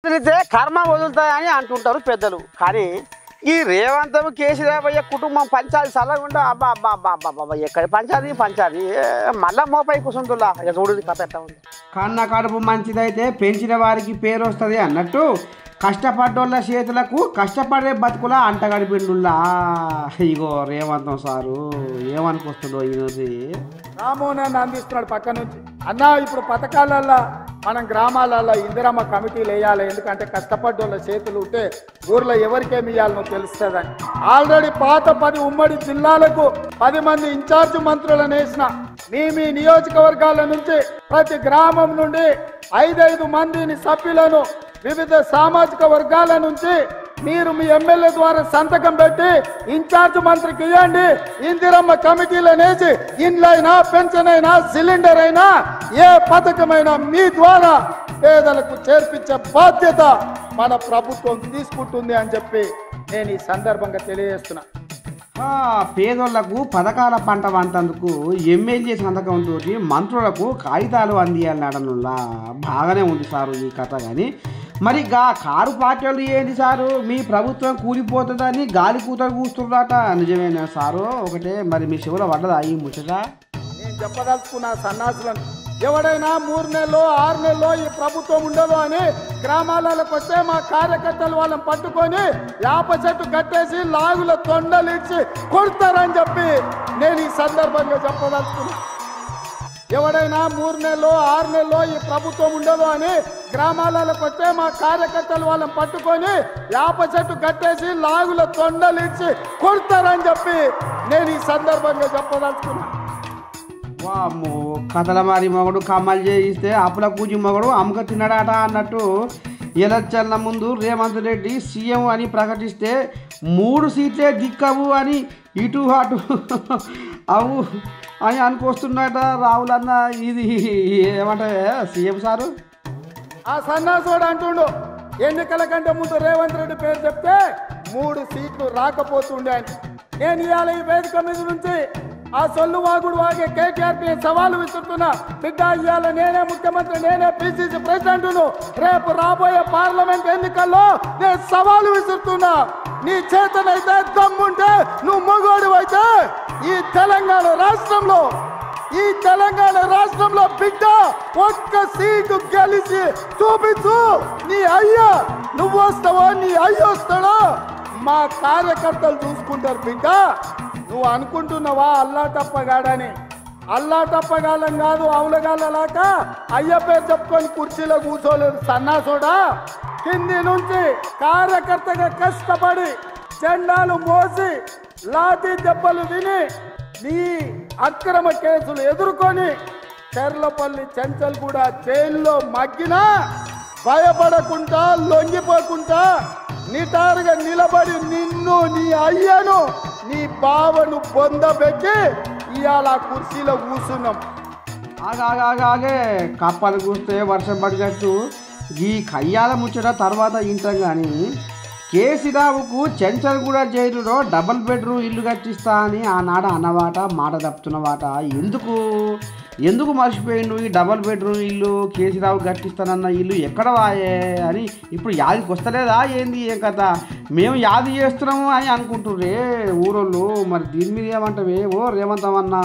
వదిలితే కర్మ వదులుతాయని అంటుంటారు పెద్దలు. కానీ ఈ రేవంతం కేసీఆర్ కుటుంబం పంచాలి చల్లకుండా అబ్బా అబ్బా అబ్బా అబ్బా అబ్బా ఎక్కడి పంచాలి మళ్ళా మోపై కూర్చుంటులా ఇక చూడు కథ ఎట్లా ఉంది. కన్న కడుపు మంచిదైతే పెంచిన వారికి పేరు వస్తుంది అన్నట్టు కష్టపడ్డోళ్ళ చేతులకు కష్టపడే బతుకుల అంటగడిపిండుల్లా. ఇగో రేవంతం సారు ఏమనుకొస్తుండో ఈరోజు రామోనాన్ని అందిస్తున్నాడు పక్క నుంచి. అన్నా ఇప్పుడు పథకాలల్లో మనం గ్రామాలలో ఇందిరమ్మ కమిటీలు వేయాలి, ఎందుకంటే కష్టపడ్డోళ్ళ చేతులు ఉంటే ఊర్లో ఎవరికేమి ఇవ్వాలనో తెలుస్తుందని. ఆల్రెడీ పాత 10 ఉమ్మడి జిల్లాలకు 10 మంది ఇన్ఛార్జ్ మంత్రులను వేసిన. మీ నియోజకవర్గాల నుంచి ప్రతి గ్రామం నుండి 5 మందిని సభ్యులను వివిధ సామాజిక వర్గాల నుంచి మీరు మీ ఎమ్మెల్యే ద్వారా సంతకం పెట్టి ఇన్ఛార్జ్ మంత్రికి ఇవ్వండి. ఇందిరమ్మ కమిటీలను వేసి ఇండ్లైనా పెన్షన్ అయినా సిలిండర్ అయినా ఏ పథకమైనా మీ ద్వారా పేదలకు చేర్పించే బాధ్యత మన ప్రభుత్వం తీసుకుంటుంది అని చెప్పి నేను ఈ సందర్భంగా తెలియజేస్తున్నా. పేదోళ్లకు పథకాల పంట వంటందుకు ఎమ్మెల్యే సంతకంతో మంత్రులకు కాగితాలు అందియాలనడంలా బాగానే ఉంది సారు ఈ కథ. కానీ మరి కారు పార్టీలు ఏంటి సారు, మీ ప్రభుత్వం కూలిపోతుందని గాలి కూతలు కూస్తున్నారట, నిజమేనా సారు? ఒకటే మరి మీ శివుల పడ్డదా ఈ ముచ్చట? నేను చెప్పదలుచుకున్న సన్నాసులను ఎవడైనా 3 నెలలో 6 నెలలో ఈ ప్రభుత్వం ఉండదు అని గ్రామాలకు వస్తే మా కార్యకర్తలు వాళ్ళని పట్టుకొని యాప చెట్టు కట్టేసి లాగుల తొండలు ఇచ్చి కొడతారని చెప్పి నేను ఈ సందర్భంగా చెప్పదలుచుకున్నా. ఎవడైనా 3 నెలలో 6 నెలలో ఈ ప్రభుత్వం ఉండదు అని గ్రామాలకు వస్తే మా కార్యకర్తలు వాళ్ళని పట్టుకొని యాప చెట్టు కట్టేసి లాగుల తొండలు ఇచ్చి కొడతారని చెప్పి నేను ఈ సందర్భంగా చెప్పదలుచుకున్నా. వామ్మో, కథల మారి మొగడు కమ్మలు చేయిస్తే అప్పుల పూజి మొగడు అమ్మక తిన్నాడట అన్నట్టు ఎలక్షన్ల ముందు రేవంత్ రెడ్డి సీఎం అని ప్రకటిస్తే 3 సీట్లే దిక్కవు అని ఇటు అటు అవు అని అనుకొస్తున్నట రాహుల్ అన్న. ఇది ఏమంటే సీఎం సారు ఆ సన్నాసుడు అంటుండు ఎన్నికల కంటే ముందు రేవంత్ రెడ్డి పేరు చెప్తే 3 సీట్లు రాకపోతుండే అని. నేను ఇవాళ ఈ వేదిక మీద నుంచి ఆ సొల్లు వాగుడు వాగే కేటీఆర్కి సవాలు విసురుతున్నా. బిడ్డ ఇవాళ నేనే ముఖ్యమంత్రి, నేనే పిసిసి ప్రెసిడెంట్ను. రేపు రాబోయే పార్లమెంట్ ఎన్నికల్లో నేను సవాలు విసురుతున్నా. నీ చేతనైతే దమ్ముంటే నువ్వు మగోడు అయితే ఈ తెలంగాణ రాష్ట్రంలో బిడ్డ ఒక్క సీటు గెలిచి చూపించు. నీ అయ్యా నువ్వు వస్తావో నీ అయ్య వస్తాడో మా కార్యకర్తలు చూసుకుంటారు. బిడ్డ నువ్వు అనుకుంటున్నావా అల్లా టప్పగాడని? అల్లా టప్పగాలం కాదు, అవులగాళ్ళలాక అయ్య పేరు చెప్పుకొని కుర్చీలో కూర్చోలేదు సన్నాసోడా. కింది నుంచి కార్యకర్తగా కష్టపడి జెండాలు మోసి లాఠీ దెబ్బలు తిని నీ అక్రమ కేసులు ఎదుర్కొని చెర్లపల్లి చెంచల్ కూడా జైల్లో మగ్గినా భయపడకుండా లొంగిపోకుండా నిటారుగా నిలబడి నిన్ను నీ అయ్యను నీ బావను పొందబెట్టి ఇవాళ కుర్చీలో కూర్చున్నాం. ఆగే కప్పలు కూస్తే వర్షం పడినట్టు ఈ కయ్యాల ముచ్చట తర్వాత ఇంటాం. కానీ కేసీరావుకు చెంచల్గూడ జైలులో 2 బెడ్రూమ్ ఇల్లు కట్టిస్తా అని ఆనాడు అన్నవాట మాట తప్పుతున్నవాట. ఎందుకు మర్చిపోయిండు ఈ 2 బెడ్రూమ్ ఇల్లు? కేసీరావు కట్టిస్తానన్న ఇల్లు ఎక్కడ వాయే అని ఇప్పుడు యాదికి వస్తలేదా ఏంది ఏం కథ? మేము యాది చేస్తున్నాము అని అనుకుంటుర్రే ఊరోళ్ళు. మరి దీని మీద ఏమంటావే ఓ రేవంతం అన్నా?